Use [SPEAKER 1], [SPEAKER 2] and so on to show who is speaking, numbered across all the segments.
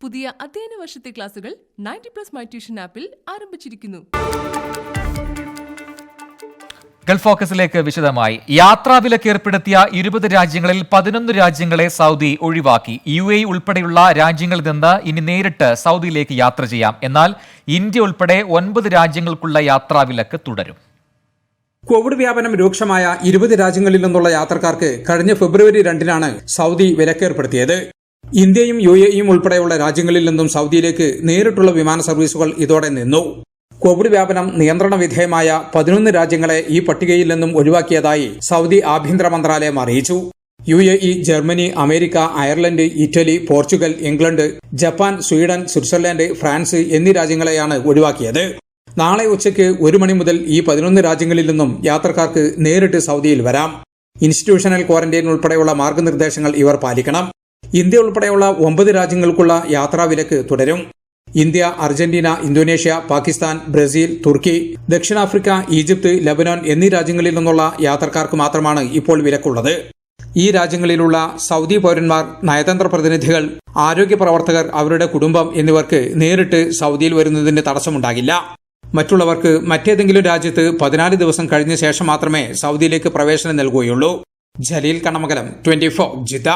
[SPEAKER 1] പുതിയ അധ്യയന വർഷത്തെ ക്ലാസുകൾ 90+ മൈ ട്യൂഷൻ ആപ്പിൽ ആരംഭിച്ചിരിക്കുന്നു.
[SPEAKER 2] ഗൾഫ് ഫോക്കസിലേക്ക് വിശദമായി. യാത്രാവിലക്ക് ഏർപ്പെടുത്തിയ 20 രാജ്യങ്ങളിൽ 11 രാജ്യങ്ങളെ സൗദി ഒഴിവാക്കി. UAE ഉൾപ്പെടെയുള്ള രാജ്യങ്ങളിൽ നിന്ന് ഇനി നേരിട്ട് സൗദിയിലേക്ക് യാത്ര ചെയ്യാം. എന്നാൽ ഇന്ത്യ ഉൾപ്പെടെ 9 രാജ്യങ്ങൾക്കുള്ള യാത്രാവിലക്ക് തുടരും.
[SPEAKER 3] കോവിഡ് വ്യാപനം രൂക്ഷമായ 20 രാജ്യങ്ങളിൽ നിന്നുള്ള യാത്രക്കാർക്ക് കഴിഞ്ഞ ഫെബ്രുവരി 2-നാണ് സൗദി വിലക്കേർപ്പെടുത്തിയത്. ഇന്ത്യയും UAEയും ഉൾപ്പെടെയുള്ള രാജ്യങ്ങളിൽ നിന്നും സൗദിയിലേക്ക് നേരിട്ടുള്ള വിമാന സർവീസുകൾ ഇതോടെ നിന്നു. കോവിഡ് വ്യാപനം നിയന്ത്രണ വിധേയമായ 11 രാജ്യങ്ങളെ ഈ പട്ടികയിൽ നിന്നും ഒഴിവാക്കിയതായി സൗദി ആഭ്യന്തര മന്ത്രാലയം അറിയിച്ചു. UAE, Germany, America, Ireland, Italy, Portugal, England, Japan, Sweden, Switzerland, France എന്നീ രാജ്യങ്ങളെയാണ് ഒഴിവാക്കിയത്. നാളെ ഉച്ചയ്ക്ക് 1 മണി മുതൽ ഈ 11 രാജ്യങ്ങളിൽ നിന്നും യാത്രക്കാർക്ക് നേരിട്ട് സൗദിയിൽ വരാം. ഇൻസ്റ്റിറ്റ്യൂഷണൽ ക്വാറന്റൈൻ ഉൾപ്പെടെയുള്ള മാർഗനിർദ്ദേശങ്ങൾ ഇവർ പാലിക്കണം. ഇന്ത്യ ഉൾപ്പെടെയുള്ള 9 രാജ്യങ്ങൾക്കുള്ള യാത്രാവിലക്ക് തുടരും. India, Argentina, Indonesia, Pakistan, Brazil, തുർക്കി, ദക്ഷിണാഫ്രിക്ക, ഈജിപ്ത്, ലബനാൻ എന്നീ രാജ്യങ്ങളിൽ നിന്നുള്ള യാത്രക്കാർക്ക് മാത്രമാണ് ഇപ്പോൾ വിലക്കുള്ളത്. ഈ രാജ്യങ്ങളിലുള്ള സൗദി പൌരന്മാർ, നയതന്ത്ര പ്രതിനിധികൾ, ആരോഗ്യ പ്രവർത്തകർ, അവരുടെ കുടുംബം എന്നിവർക്ക് നേരിട്ട് സൗദിയിൽ വരുന്നതിന് തടസ്സമുണ്ടാകില്ല. മറ്റുള്ളവർക്ക് മറ്റേതെങ്കിലും രാജ്യത്ത് 14 ദിവസം കഴിഞ്ഞ ശേഷം മാത്രമേ സൗദിയിലേക്ക് പ്രവേശനം നൽകുകയുള്ളൂ. ജലീൽ കണമകലം, 24, ജിദ്ദ.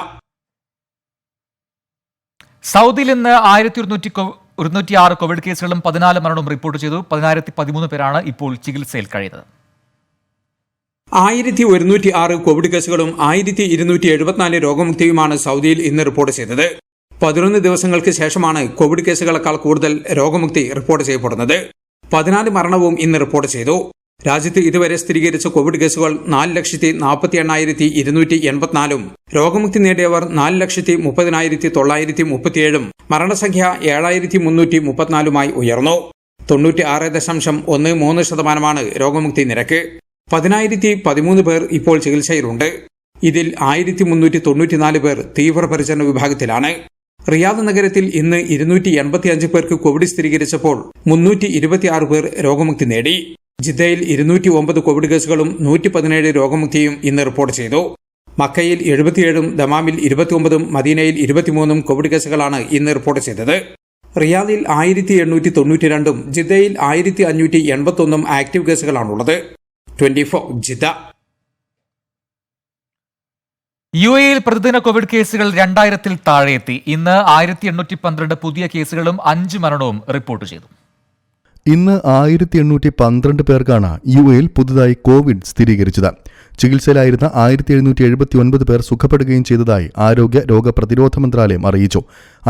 [SPEAKER 2] സൗദിയിൽ ഇന്ന് 1106 കോവിഡ് കേസുകളും 14 മരണവും റിപ്പോർട്ട് ചെയ്തു. 1013 പേരാണ് ഇപ്പോൾ ചികിത്സയിൽ കഴിയുന്നത്.
[SPEAKER 3] 1106 കോവിഡ് കേസുകളും 1274 രോഗമുക്തിയുമാണ് സൗദിയിൽ ഇന്ന് റിപ്പോർട്ട് ചെയ്തത്. 11 ദിവസങ്ങൾക്ക് ശേഷമാണ് കോവിഡ് കേസുകളെക്കാൾ കൂടുതൽ രോഗമുക്തി റിപ്പോർട്ട് ചെയ്യപ്പെടുന്നത്. 14 മരണവും ഇന്ന് റിപ്പോർട്ട് ചെയ്തു. രാജ്യത്ത് ഇതുവരെ സ്ഥിരീകരിച്ച കോവിഡ് കേസുകൾ 4,48,284 രോഗമുക്തി നേടിയവർ 4,30,937 മരണസംഖ്യ 7,334 ഉയർന്നു. 96.13% രോഗമുക്തി നിരക്ക്. 10,013 പേർ ഇപ്പോൾ ചികിത്സയിലുണ്ട്. ഇതിൽ 1,394 പേർ തീവ്രപരിചരണ വിഭാഗത്തിലാണ്. റിയാദ് നഗരത്തിൽ ഇന്ന് 285 പേർക്ക് കോവിഡ് സ്ഥിരീകരിച്ചപ്പോൾ 326 പേർ രോഗമുക്തി നേടി. ജിദ്ദയിൽ 209 കോവിഡ് കേസുകളും 117 രോഗമുക്തിയും ഇന്ന് റിപ്പോർട്ട് ചെയ്തു. മക്കയിൽ 77, ദമാമിൽ 29, മദീനയിൽ 23 കോവിഡ് കേസുകളാണ് ഇന്ന് റിപ്പോർട്ട് ചെയ്തത്. റിയാദിൽ 1892, ജിദ്ദയിൽ 1581 ആക്റ്റീവ് കേസുകളാണുള്ളത്. 24, ജിദ്ദ.
[SPEAKER 2] UAEയിൽ പ്രതിദിന കോവിഡ് കേസുകൾ 2000-ൽ താഴെയെത്തി. ഇന്ന് 1812 പുതിയ കേസുകളും 5 മരണവും റിപ്പോർട്ട് ചെയ്തു.
[SPEAKER 4] ഇന്ന് 1812 പേർക്കാണ് UAEയിൽ പുതുതായി കോവിഡ് സ്ഥിരീകരിച്ചത്. ചികിത്സയിലായിരുന്ന 1779 പേർ സുഖപ്പെടുകയും ചെയ്തതായി ആരോഗ്യ രോഗപ്രതിരോധ മന്ത്രാലയം അറിയിച്ചു.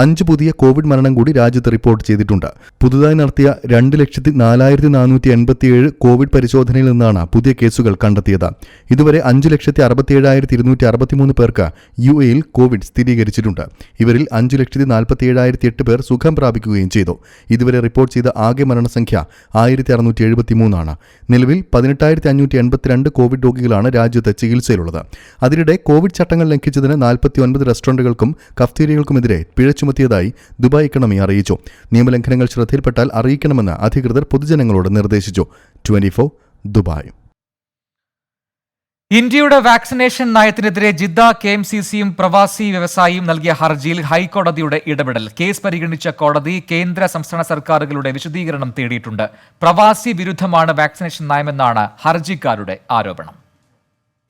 [SPEAKER 4] 5 പുതിയ കോവിഡ് മരണം കൂടി രാജ്യത്ത് റിപ്പോർട്ട് ചെയ്തിട്ടുണ്ട്. പുതുതായി നടത്തിയ 2,04,487 കോവിഡ് പരിശോധനയിൽ നിന്നാണ് പുതിയ കേസുകൾ കണ്ടെത്തിയത്. ഇതുവരെ 5,67,263 പേർക്ക് UAEയിൽ കോവിഡ് സ്ഥിരീകരിച്ചിട്ടുണ്ട്. ഇവരിൽ 5,47,008 പേർ സുഖം പ്രാപിക്കുകയും ചെയ്തു. ഇതുവരെ റിപ്പോർട്ട് ചെയ്ത ആകെ മരണസംഖ്യ 1,673 ആണ്. നിലവിൽ 18,582 കോവിഡ് രോഗികളാണ് രാജ്യത്ത് ചികിത്സയിലുള്ളത്. അതിനിടെ കോവിഡ് ചട്ടങ്ങൾ ലംഘിച്ചതിന് 49 റെസ്റ്റോറന്റുകൾക്കും കഫ്തീരിയകൾക്കുമെതിരെ പിഴ ചുമത്തിയതായി ദുബായ് എക്കണമി അറിയിച്ചു. നിയമലംഘനങ്ങൾ ശ്രദ്ധയിൽപ്പെട്ടാൽ അറിയിക്കണമെന്ന് അധികൃതർ പൊതുജനങ്ങളോട് നിർദ്ദേശിച്ചു. 24, ദുബായ്.
[SPEAKER 2] ഇന്ത്യയുടെ വാക്സിനേഷൻ നയത്തിനെതിരെ ജിദ്ദ KMCCയും പ്രവാസി വ്യവസായിയും നൽകിയ ഹർജിയിൽ ഹൈക്കോടതിയുടെ ഇടപെടൽ. കേസ് പരിഗണിച്ച കോടതി കേന്ദ്ര സംസ്ഥാന സർക്കാരുകളുടെ വിശദീകരണം തേടിയിട്ടുണ്ട്. പ്രവാസി വിരുദ്ധമാണ് വാക്സിനേഷൻ നയമെന്നാണ് ഹർജിക്കാരുടെ ആരോപണം.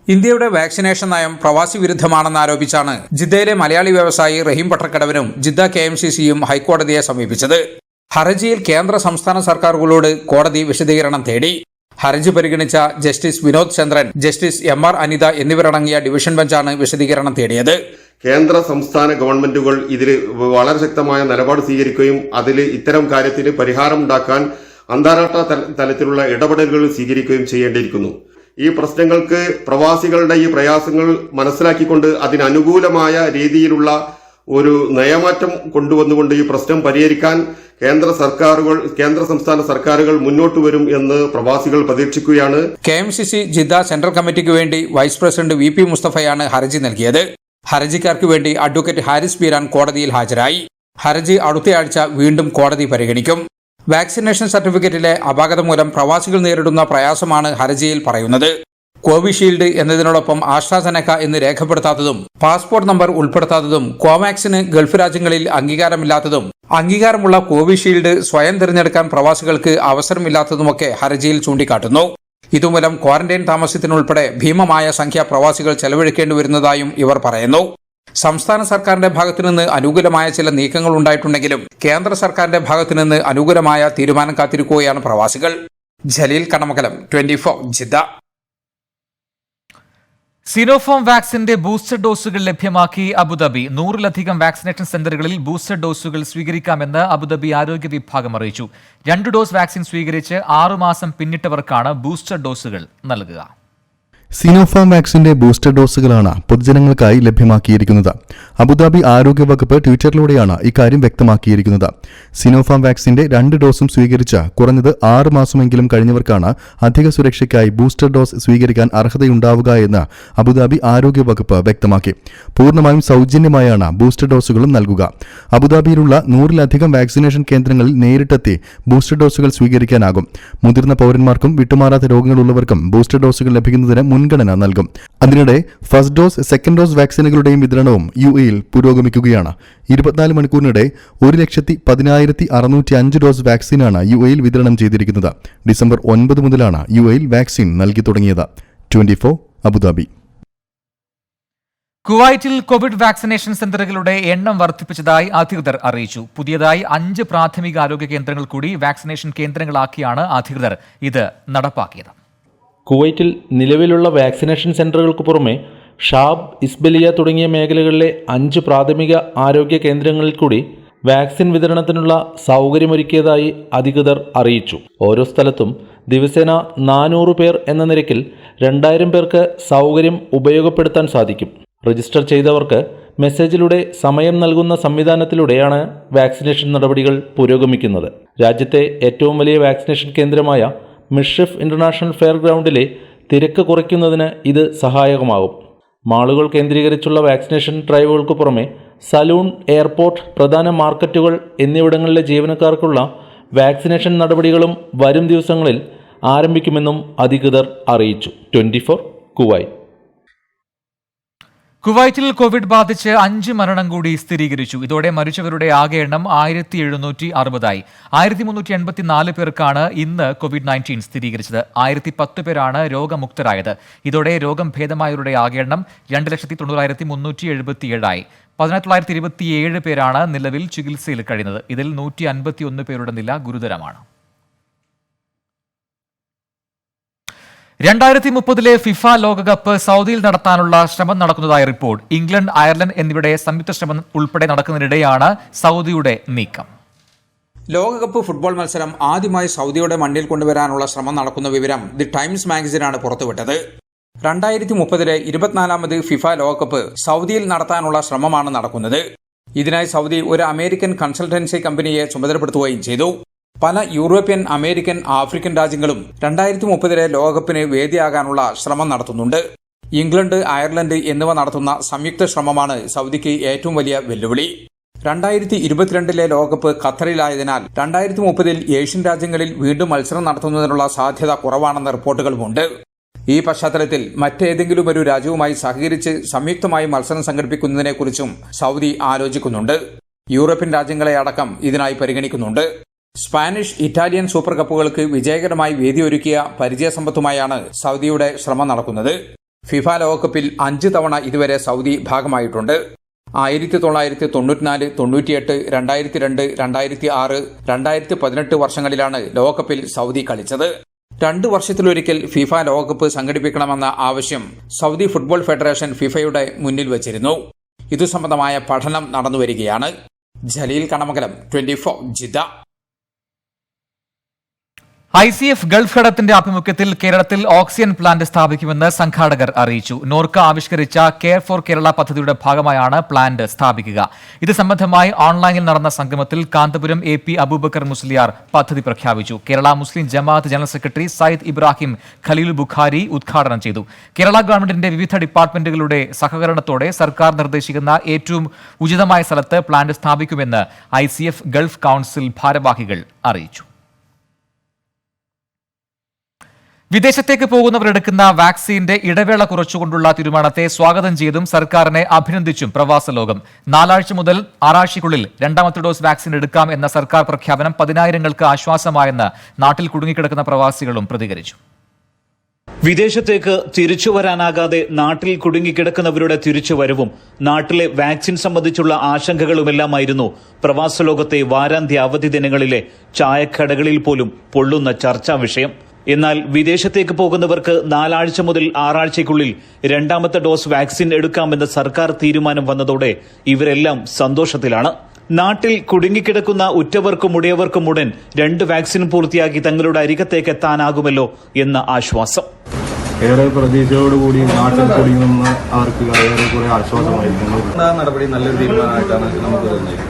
[SPEAKER 3] ഇന്ത്യയുടെ വാക്സിനേഷൻ നയം പ്രവാസി വിരുദ്ധമാണെന്നാരോപിച്ചാണ് ജിദ്ദയിലെ മലയാളി വ്യവസായി റഹീം പട്ടർക്കടവനും ജിദ്ദ KMCCയും ഹൈക്കോടതിയെ സമീപിച്ചത്. ഹർജിയിൽ കേന്ദ്ര സംസ്ഥാന സർക്കാരുകളോട് കോടതി വിശദീകരണം തേടി. ഹർജി പരിഗണിച്ച ജസ്റ്റിസ് വിനോദ് ചന്ദ്രൻ, ജസ്റ്റിസ് MR അനിത എന്നിവരടങ്ങിയ ഡിവിഷൻ ബെഞ്ചാണ് വിശദീകരണം തേടിയത്.
[SPEAKER 5] കേന്ദ്ര സംസ്ഥാന ഗവൺമെന്റുകൾ ഇതിൽ വളരെ ശക്തമായ നിലപാട് സ്വീകരിക്കുകയും അതിൽ ഇത്തരം കാര്യത്തിന് പരിഹാരം ഉണ്ടാക്കാൻ അന്താരാഷ്ട്ര തലത്തിലുള്ള ഇടപെടലുകൾ സ്വീകരിക്കുകയും ചെയ്യേണ്ടിയിരിക്കുന്നു. ഈ പ്രശ്നങ്ങൾക്ക് പ്രവാസികളുടെ ഈ പ്രയാസങ്ങൾ മനസ്സിലാക്കിക്കൊണ്ട് അതിനനുകൂലമായ രീതിയിലുള്ള ഒരു നയമാറ്റം കൊണ്ടുവന്നുകൊണ്ട് ഈ പ്രശ്നം പരിഹരിക്കാൻ കേന്ദ്ര സംസ്ഥാന സർക്കാരുകൾ മുന്നോട്ട് വരും എന്ന് പ്രവാസികൾ പ്രതീക്ഷിക്കുകയാണ്.
[SPEAKER 3] KMCC ജിദ്ദ സെൻട്രൽ കമ്മിറ്റിക്ക് വേണ്ടി വൈസ് പ്രസിഡന്റ് VP മുസ്തഫയാണ് ഹർജി നൽകിയത്. ഹർജിക്കാർക്ക് വേണ്ടി അഡ്വക്കേറ്റ് ഹാരിസ് പീരാൻ കോടതിയിൽ ഹാജരായി. ഹർജി അടുത്തയാഴ്ച വീണ്ടും കോടതി പരിഗണിക്കും. വാക്സിനേഷൻ സർട്ടിഫിക്കറ്റിലെ അപാകത മൂലം പ്രവാസികൾ നേരിടുന്ന പ്രയാസമാണ് ഹർജിയിൽ പറയുന്നത്. കോവിഷീൽഡ് എന്നതിനോടൊപ്പം ആസ്ട്രാസെനക്ക എന്ന് രേഖപ്പെടുത്താത്തതും പാസ്പോർട്ട് നമ്പർ ഉൾപ്പെടുത്താത്തതും കോവാക്സിന് ഗൾഫ് രാജ്യങ്ങളിൽ അംഗീകാരമില്ലാത്തതും അംഗീകാരമുള്ള കോവിഷീൽഡ് സ്വയം തിരഞ്ഞെടുക്കാൻ പ്രവാസികൾക്ക് അവസരമില്ലാത്തതുമൊക്കെ ഹർജിയിൽ ചൂണ്ടിക്കാട്ടുന്നു. ഇതുമൂലം ക്വാറന്റൈൻ താമസത്തിനുൾപ്പെടെ ഭീമമായ സംഖ്യ പ്രവാസികൾ ചെലവഴിക്കേണ്ടി വരുന്നതായും ഇവർ പറയുന്നു. സംസ്ഥാന സർക്കാരിന്റെ ഭാഗത്തുനിന്ന് അനുകൂലമായ ചില നീക്കങ്ങൾ ഉണ്ടായിട്ടുണ്ടെങ്കിലും കേന്ദ്ര സർക്കാരിന്റെ ഭാഗത്തുനിന്ന് അനുകൂലമായ തീരുമാനം കാത്തിരിക്കുകയാണ് പ്രവാസികൾ. ജലീൽ കണമകലം, 24 ജിദ്ദ.
[SPEAKER 2] സിനോഫോം വാക്സിന്റെ ബൂസ്റ്റർ ഡോസുകൾ ലഭ്യമാക്കി അബുദാബി. 100-ലധികം വാക്സിനേഷൻ സെന്ററുകളിൽ ബൂസ്റ്റർ ഡോസുകൾ സ്വീകരിക്കാമെന്ന് അബുദാബി ആരോഗ്യ വിഭാഗം അറിയിച്ചു. 2 ഡോസ് വാക്സിൻ സ്വീകരിച്ച് 6 മാസം പിന്നിട്ടവർക്കാണ് ബൂസ്റ്റർ ഡോസുകൾ നൽകുക.
[SPEAKER 4] സിനോഫാം വാക്സിന്റെ ബൂസ്റ്റർ ഡോസുകളാണ് പൊതുജനങ്ങൾക്കായി ലഭ്യമാക്കിയിരിക്കുന്നത്. അബുദാബി ആരോഗ്യ വകുപ്പ് ട്വിറ്ററിലൂടെയാണ് ഇക്കാര്യം വ്യക്തമാക്കിയിരിക്കുന്നത്. സിനോഫാം വാക്സിന്റെ 2 ഡോസും സ്വീകരിച്ച് കുറഞ്ഞത് 6 മാസമെങ്കിലും കഴിഞ്ഞവർക്കാണ് അധിക സുരക്ഷയ്ക്കായി ബൂസ്റ്റർ ഡോസ് സ്വീകരിക്കാൻ അർഹതയുണ്ടാവുക എന്ന് അബുദാബി ആരോഗ്യ വകുപ്പ് വ്യക്തമാക്കി. പൂർണ്ണമായും സൗജന്യമായാണ് ബൂസ്റ്റർ ഡോസുകളും നൽകുക. അബുദാബിയിലുള്ള 100-ലധികം വാക്സിനേഷൻ കേന്ദ്രങ്ങളിൽ നേരിട്ടെത്തി ബൂസ്റ്റർ ഡോസുകൾ സ്വീകരിക്കാനാകും. മുതിർന്ന പൌരന്മാർക്കും വിട്ടുമാറാത്ത രോഗങ്ങളുള്ളവർക്കും ബൂസ്റ്റർ ഡോസുകൾ ലഭിക്കുന്നതിന് മുൻഗണന നൽകും. അതിനിടെ ഫസ്റ്റ് ഡോസ്, സെക്കൻഡ് ഡോസ് വാക്സിനുകളുടെയും വിതരണവും UAE-യിൽ പുരോഗമിക്കുകയാണ്. 24 മണിക്കൂറിനിടെ 1,10,605 ഡോസ് വാക്സിനാണ് UAE-യിൽ വിതരണം ചെയ്തിരിക്കുന്നത്. ഡിസംബർ 9 മുതലാണ് UAE-യിൽ വാക്സിൻ നൽകി തുടങ്ങിയത്. 24 അബുദാബി.
[SPEAKER 2] കുവൈറ്റിൽ കോവിഡ് വാക്സിനേഷൻ സെന്ററുകളുടെ എണ്ണം വർദ്ധിപ്പിച്ചതായി അധികൃതർ അറിയിച്ചു. പുതിയതായി 5 പ്രാഥമിക ആരോഗ്യ കേന്ദ്രങ്ങൾ കൂടി വാക്സിനേഷൻ കേന്ദ്രങ്ങളാക്കിയാണ് അധികൃതർ ഇത് നടപ്പാക്കിയത്.
[SPEAKER 6] കുവൈറ്റിൽ നിലവിലുള്ള വാക്സിനേഷൻ സെന്ററുകൾക്ക് പുറമെ ഷാബ്, ഇസ്ബലിയ തുടങ്ങിയ മേഖലകളിലെ 5 പ്രാഥമിക ആരോഗ്യ കേന്ദ്രങ്ങളിൽ കൂടി വാക്സിൻ വിതരണത്തിനുള്ള സൗകര്യമൊരുക്കിയതായി അധികൃതർ അറിയിച്ചു. ഓരോ സ്ഥലത്തും ദിവസേന 400 പേർ എന്ന നിരക്കിൽ 2000 പേർക്ക് സൗകര്യം ഉപയോഗപ്പെടുത്താൻ സാധിക്കും. രജിസ്റ്റർ ചെയ്തവർക്ക് മെസ്സേജിലൂടെ സമയം നൽകുന്ന സംവിധാനത്തിലൂടെയാണ് വാക്സിനേഷൻ നടപടികൾ പുരോഗമിക്കുന്നത്. രാജ്യത്തെ ഏറ്റവും വലിയ വാക്സിനേഷൻ കേന്ദ്രമായ മിഷ്രിഫ് ഇന്റർനാഷണൽ ഫെയർ ഗ്രൗണ്ടിലെ തിരക്ക് കുറയ്ക്കുന്നതിന് ഇത് സഹായകമാകും. മാളുകൾ കേന്ദ്രീകരിച്ചുള്ള വാക്സിനേഷൻ ഡ്രൈവുകൾക്ക് പുറമെ സലൂൺ, എയർപോർട്ട്, പ്രധാന മാർക്കറ്റുകൾ എന്നിവിടങ്ങളിലെ ജീവനക്കാർക്കുള്ള വാക്സിനേഷൻ നടപടികളും വരും ദിവസങ്ങളിൽ ആരംഭിക്കുമെന്നും അധികൃതർ അറിയിച്ചു. 24 കുവൈറ്റ്.
[SPEAKER 2] കുവൈറ്റിൽ കോവിഡ് ബാധിച്ച് 5 മരണം കൂടി സ്ഥിരീകരിച്ചു. ഇതോടെ മരിച്ചവരുടെ ആകെ എണ്ണം 1760 ആയി. 1384 പേർക്കാണ് ഇന്ന് COVID-19 സ്ഥിരീകരിച്ചത്. 1010 പേരാണ് രോഗമുക്തരായത്. ഇതോടെ രോഗം ഭേദമായവരുടെ ആകെ എണ്ണം 2,90,377 ആയി. 1927 പേരാണ് നിലവിൽ ചികിത്സയിൽ കഴിയുന്നത്. ഇതിൽ 151 പേരുടെ നില ഗുരുതരമാണ്. 2030 ഫിഫ ലോകകപ്പ് സൗദിയിൽ നടത്താനുള്ള ശ്രമം നടക്കുന്നതായി റിപ്പോർട്ട്. ഇംഗ്ലണ്ട്, അയർലൻഡ് എന്നിവയുടെ സംയുക്ത ശ്രമം ഉൾപ്പെടെ നടക്കുന്നതിനിടെയാണ് സൗദിയുടെ നീക്കം.
[SPEAKER 3] ലോകകപ്പ് ഫുട്ബോൾ മത്സരം ആദ്യമായി സൗദിയുടെ മണ്ണിൽ കൊണ്ടുവരാനുള്ള ശ്രമം നടക്കുന്ന വിവരം ദി ടൈംസ് മാഗസിനാണ് പുറത്തുവിട്ടത്. 2030 24ാമത് ഫിഫ ലോകകപ്പ് സൗദിയിൽ നടത്താനുള്ള ശ്രമമാണ് നടക്കുന്നത്. ഇതിനായി സൗദി ഒരു അമേരിക്കൻ കൺസൾട്ടൻസി കമ്പനിയെ ചുമതലപ്പെടുത്തുകയും ചെയ്തു. പല യൂറോപ്യൻ, അമേരിക്കൻ, ആഫ്രിക്കൻ രാജ്യങ്ങളും 2030 ലോകകപ്പിന് വേദിയാകാനുള്ള ശ്രമം നടത്തുന്നുണ്ട്. ഇംഗ്ലണ്ട്, അയർലൻഡ് എന്നിവ നടത്തുന്ന സംയുക്ത ശ്രമമാണ് സൗദിക്ക് ഏറ്റവും വലിയ വെല്ലുവിളി. 2022 ലോകകപ്പ് ഖത്തറിലായതിനാൽ 2030 ഏഷ്യൻ രാജ്യങ്ങളിൽ വീണ്ടും മത്സരം നടത്തുന്നതിനുള്ള സാധ്യത കുറവാണെന്ന റിപ്പോർട്ടുകളുമുണ്ട്. ഈ പശ്ചാത്തലത്തിൽ മറ്റേതെങ്കിലും ഒരു രാജ്യവുമായി സഹകരിച്ച് സംയുക്തമായി മത്സരം സംഘടിപ്പിക്കുന്നതിനെക്കുറിച്ചും സൗദി ആലോചിക്കുന്നുണ്ട്. യൂറോപ്യൻ രാജ്യങ്ങളെ അടക്കം ഇതിനായി പരിഗണിക്കുന്നുണ്ട്. സ്പാനിഷ്, ഇറ്റാലിയൻ സൂപ്പർ കപ്പുകൾക്ക് വിജയകരമായി വേദിയൊരുക്കിയ പരിചയസമ്പത്തുമായാണ് സൗദിയുടെ ശ്രമം നടക്കുന്നത്. ഫിഫ ലോകകപ്പിൽ 5 തവണ ഇതുവരെ സൗദി ഭാഗമായിട്ടുണ്ട്. 1994, 98, 2002, 2006, 2018 വർഷങ്ങളിലാണ് ലോകകപ്പിൽ സൗദി കളിച്ചത്. 2 വർഷത്തിലൊരിക്കൽ ഫിഫ ലോകകപ്പ് സംഘടിപ്പിക്കണമെന്ന ആവശ്യം സൗദി ഫുട്ബോൾ ഫെഡറേഷൻ ഫിഫയുടെ മുന്നിൽ വച്ചിരുന്നു. ഇതു സംബന്ധമായ പഠനം നടന്നുവരികയാണ്. Jaleel Kanamakalam, 24 Jeddah.
[SPEAKER 2] ICF Gulf ഘടകത്തിന്റെ ആഭിമുഖ്യത്തിൽ കേരളത്തിൽ ഓക്സിജൻ പ്ലാന്റ് സ്ഥാപിക്കുമെന്ന് സംഘാടകർ അറിയിച്ചു. നോർക്ക ആവിഷ്കരിച്ച കെയർ ഫോർ കേരള പദ്ധതിയുടെ ഭാഗമായാണ് പ്ലാന്റ് സ്ഥാപിക്കുക. ഇത് സംബന്ധമായി ഓൺലൈനിൽ നടന്ന സംഗമത്തിൽ കാന്തപുരം AP അബൂബക്കർ മുസ്ലിയാർ പദ്ധതി പ്രഖ്യാപിച്ചു. കേരള മുസ്ലിം ജമാഅത്ത് ജനറൽ സെക്രട്ടറി സയ്യിദ് ഇബ്രാഹിം ഖലീൽ ബുഖാരി ഉദ്ഘാടനം ചെയ്തു. കേരള ഗവൺമെന്റിന്റെ വിവിധ ഡിപ്പാർട്ട്മെന്റുകളുടെ സഹകരണത്തോടെ സർക്കാർ നിർദ്ദേശിക്കുന്ന ഏറ്റവും ഉചിതമായ സ്ഥലത്ത് പ്ലാന്റ് സ്ഥാപിക്കുമെന്ന് ICF ഗൾഫ് കൌൺസിൽ ഭാരവാഹികൾ അറിയിച്ചു. വിദേശത്തേക്ക് പോകുന്നവർ എടുക്കുന്ന വാക്സിന്റെ ഇടവേള കുറച്ചുകൊണ്ടുള്ള തീരുമാനത്തെ സ്വാഗതം ചെയ്തും സർക്കാരിനെ അഭിനന്ദിച്ചും പ്രവാസ ലോകം. 4 ആഴ്ച മുതൽ 6 ആഴ്ചയ്ക്കുള്ളിൽ രണ്ടാമത്തെ ഡോസ് വാക്സിൻ എടുക്കാം എന്ന സർക്കാർ പ്രഖ്യാപനം 10,000-ങ്ങൾക്ക് ആശ്വാസമായെന്ന് നാട്ടിൽ കുടുങ്ങിക്കിടക്കുന്ന പ്രവാസികളും പ്രതികരിച്ചു.
[SPEAKER 7] വിദേശത്തേക്ക് തിരിച്ചുവരാനാകാതെ നാട്ടിൽ കുടുങ്ങിക്കിടക്കുന്നവരുടെ തിരിച്ചുവരവും നാട്ടിലെ വാക്സിൻ സംബന്ധിച്ചുള്ള ആശങ്കകളുമെല്ലാമായിരുന്നു പ്രവാസ ലോകത്തെ വാരാന്ത്യ അവധി ദിനങ്ങളിലെ ചായക്കടകളിൽ പോലും പൊള്ളുന്ന ചർച്ചാ വിഷയം. എന്നാൽ വിദേശത്തേക്ക് പോകുന്നവർക്ക് 4 ആഴ്ച മുതൽ 6 ആഴ്ചയ്ക്കുള്ളിൽ രണ്ടാമത്തെ ഡോസ് വാക്സിൻ എടുക്കാമെന്ന സർക്കാർ തീരുമാനം വന്നതോടെ ഇവരെല്ലാം സന്തോഷത്തിലാണ്. നാട്ടിൽ കുടുങ്ങിക്കിടക്കുന്ന ഉറ്റവർക്കും ഉടയവർക്കും ഉടൻ 2 വാക്സിൻ പൂർത്തിയാക്കി തങ്ങളുടെ അരികത്തേക്ക് എത്താനാകുമല്ലോ എന്ന ആശ്വാസം.
[SPEAKER 8] ഏറെ പ്രതീക്ഷയോടുകൂടി നാട്ടിൽ കുടുങ്ങുന്ന ആർക്ക് ഏറെക്കുറെ ആശ്വാസമായിരിക്കും. നടപടി നല്ലൊരു തീരുമാനമായിട്ടാണ് നമുക്ക് തോന്നുന്നത്.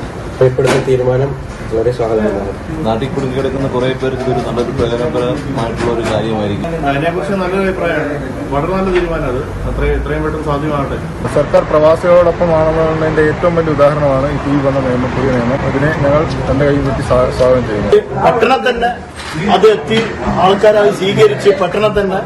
[SPEAKER 8] തീരുമാനം വളരെ സ്വാഗതമാണ്. നാട്ടിൽ കുടുങ്ങിക്കിടക്കുന്ന കുറെ പേർക്ക് ഇതൊരു നല്ലൊരു പ്രയോജനപരമായിട്ടുള്ള ഒരു കാര്യമായിരിക്കും. അതിനെക്കുറിച്ച് നല്ലൊരു അഭിപ്രായമാണ്. വളരെ നല്ല തീരുമാനം. അത് എത്രയും പെട്ടെന്ന് സാധ്യമാകട്ടെ. സർക്കാർ പ്രവാസികളോടൊപ്പമാണെന്നതിന്റെ ഏറ്റവും വലിയ ഉദാഹരണമാണ് ഈ വന്ന നിയമം, പുതിയ നിയമം. അതിനെ ഞങ്ങൾ തന്റെ കൈ പറ്റി സ്വാഗതം ചെയ്യുന്നു.
[SPEAKER 9] പട്ടണം തന്നെ അത് എത്തി ആൾക്കാരായി സ്വീകരിച്ച് പട്ടണം തന്നെ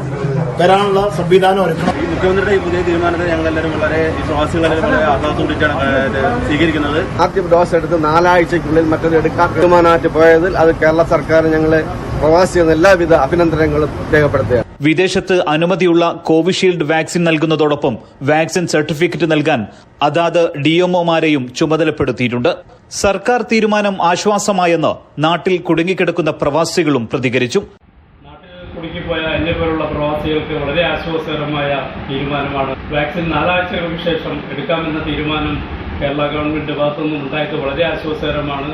[SPEAKER 9] വരാനുള്ള സംവിധാനം ഒരുക്കണം.
[SPEAKER 8] ഈ മുഖ്യമന്ത്രിയുടെ ഈ പുതിയ തീരുമാനത്തെ ഞങ്ങളെല്ലാവരും വളരെ വിശ്വാസികളെല്ലാം വളരെ ആഹ്ലാദത്തോടെയാണ് സ്വീകരിക്കുന്നത്.
[SPEAKER 9] ആദ്യ ഡോസ് എടുത്ത് 4 ആഴ്ചയ്ക്കുള്ളിൽ മറ്റൊരു എടുക്കാൻ തീരുമാനമായിട്ട് പോയതിൽ അത് കേരള സർക്കാർ ഞങ്ങളെ പ്രവാസി എന്ന എല്ലാവിധ അഭിനന്ദനങ്ങളും രേഖപ്പെടുത്തുകയാണ്.
[SPEAKER 7] വിദേശത്ത് അനുമതിയുള്ള കോവിഷീൽഡ് വാക്സിൻ നൽകുന്നതോടൊപ്പം വാക്സിൻ സർട്ടിഫിക്കറ്റ് നൽകാൻ അതാത് ഡിഎംഒമാരെയും ചുമതലപ്പെടുത്തിയിട്ടുണ്ട്. സർക്കാർ തീരുമാനം ആശ്വാസമായെന്ന് നാട്ടിൽ കുടുങ്ങിക്കിടക്കുന്ന പ്രവാസികളും പ്രതികരിച്ചു.
[SPEAKER 10] കുടുങ്ങിപ്പോയ എന്നെ പോലുള്ള പ്രവാസികൾക്ക് വളരെ ആശ്വാസകരമായ തീരുമാനമാണ്. വാക്സിൻ 4 ആഴ്ചകൾക്ക് ശേഷം എടുക്കാമെന്ന തീരുമാനം കേരള ഗവൺമെന്റ് ഭാഗത്തുനിന്നും ഉണ്ടായത് വളരെ ആശ്വാസകരമാണ്.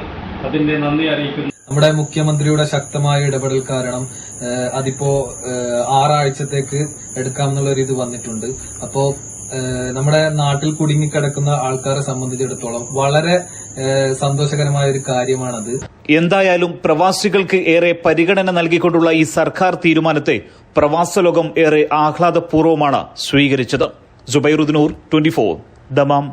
[SPEAKER 10] അതിന്റെ നന്ദി അറിയിക്കുന്നു.
[SPEAKER 11] നമ്മുടെ മുഖ്യമന്ത്രിയുടെ ശക്തമായ ഇടപെടൽ കാരണം അതിപ്പോ 6 ആഴ്ചത്തേക്ക് എടുക്കാമെന്നുള്ള ഒരു ഇത് വന്നിട്ടുണ്ട്. അപ്പോ നമ്മുടെ നാട്ടിൽ കുടുങ്ങിക്കിടക്കുന്ന ആൾക്കാരെ സംബന്ധിച്ചിടത്തോളം വളരെ സന്തോഷകരമായ ഒരു കാര്യമാണത്.
[SPEAKER 7] എന്തായാലും പ്രവാസികൾക്ക് ഏറെ പരിഗണന നൽകിക്കൊണ്ടുള്ള ഈ സർക്കാർ തീരുമാനത്തെ പ്രവാസ ലോകം ഏറെ ആഹ്ലാദപൂർവ്വമാണ് സ്വീകരിച്ചത്. സുബൈറുദ്ദീൻ 24 ദമാം.